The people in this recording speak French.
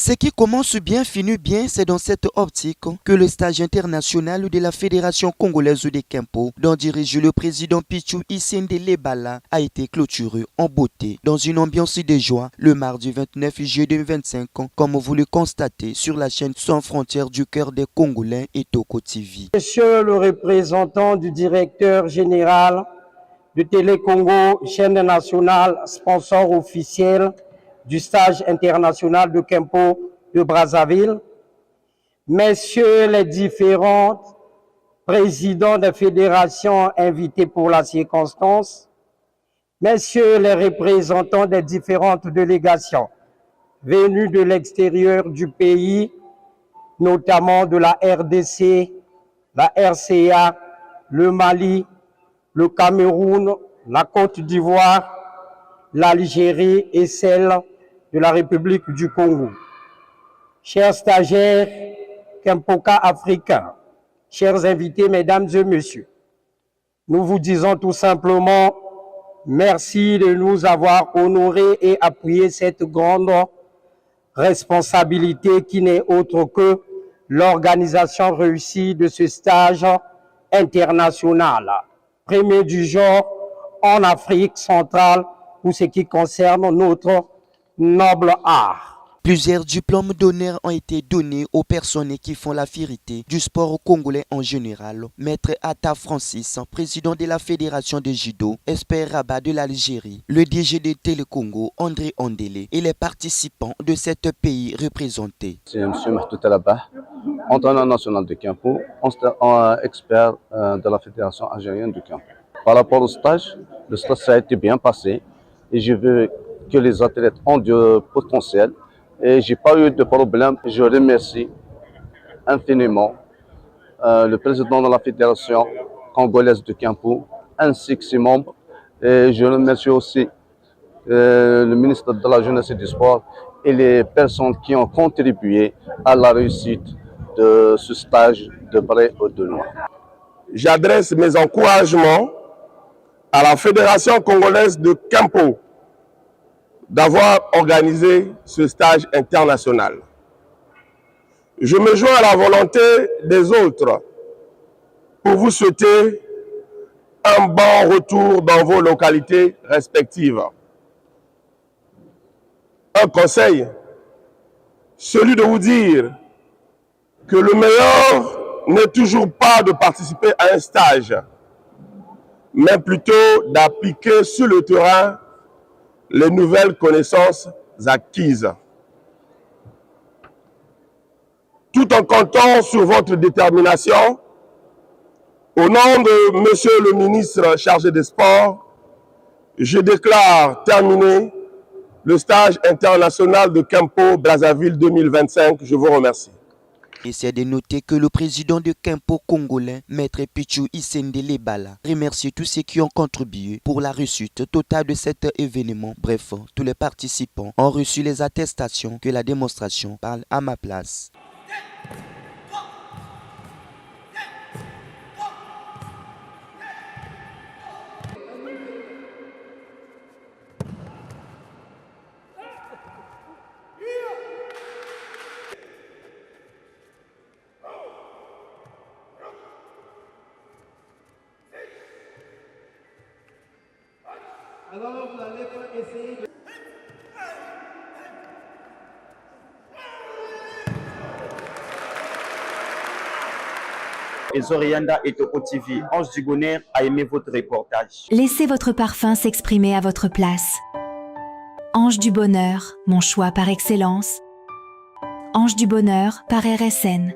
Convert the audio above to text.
Ce qui commence bien finit bien, c'est dans cette optique que le stage international de la Fédération congolaise de Kempo, dont dirige le président Pichu Issende Lebala, a été clôturé en beauté, dans une ambiance de joie, le mardi 29 juillet 2025, comme vous le constatez sur la chaîne Sans Frontières du cœur des Congolais et Toko TV. Monsieur le représentant du directeur général de Télé Congo, chaîne nationale, sponsor officiel du stage international de Kempo de Brazzaville, messieurs les différents présidents des fédérations invités pour la circonstance, messieurs les représentants des différentes délégations venues de l'extérieur du pays, notamment de la RDC, la RCA, le Mali, le Cameroun, la Côte d'Ivoire, l'Algérie et celle de la République du Congo. Chers stagiaires Kempoka africains, chers invités, mesdames et messieurs, nous vous disons tout simplement merci de nous avoir honorés et appuyé cette grande responsabilité qui n'est autre que l'organisation réussie de ce stage international, premier du genre en Afrique centrale pour ce qui concerne notre noble art. Plusieurs diplômes d'honneur ont été donnés aux personnes qui font la fierté du sport congolais en général. Maître Atta Francis, président de la Fédération de judo, expert rabat de l'Algérie, le DG de Télé Congo, André Ondele, et les participants de cet pays représentés. C'est M. Mahtou Talaba, entraîneur national de Kempo, expert de la Fédération algérienne de Kempo. Par rapport au stage, le stage ça a été bien passé et je veux que les athlètes ont du potentiel. Et je n'ai pas eu de problème. Je remercie infiniment le président de la Fédération congolaise de Kempo ainsi que ses membres. Et je remercie aussi le ministre de la Jeunesse et du Sport et les personnes qui ont contribué à la réussite de ce stage de Bray au Denois. J'adresse mes encouragements à la Fédération congolaise de Kempo d'avoir organisé ce stage international. Je me joins à la volonté des autres pour vous souhaiter un bon retour dans vos localités respectives. Un conseil, celui de vous dire que le meilleur n'est toujours pas de participer à un stage, mais plutôt d'appliquer sur le terrain les nouvelles connaissances acquises. Tout en comptant sur votre détermination, au nom de Monsieur le ministre chargé des Sports, je déclare terminé le stage international de Kempo Brazzaville 2025. Je vous remercie. Et c'est de noter que le président de Kempo congolais, Maître Pichu Issende Lebala, remercie tous ceux qui ont contribué pour la réussite totale de cet événement. Bref, tous les participants ont reçu les attestations que la démonstration parle à ma place. Alors vous allez essayer de... Et Zorianda et Toko TV, Ange du Bonheur a aimé votre reportage. Laissez votre parfum s'exprimer à votre place. Ange du Bonheur, mon choix par excellence. Ange du Bonheur par RSN.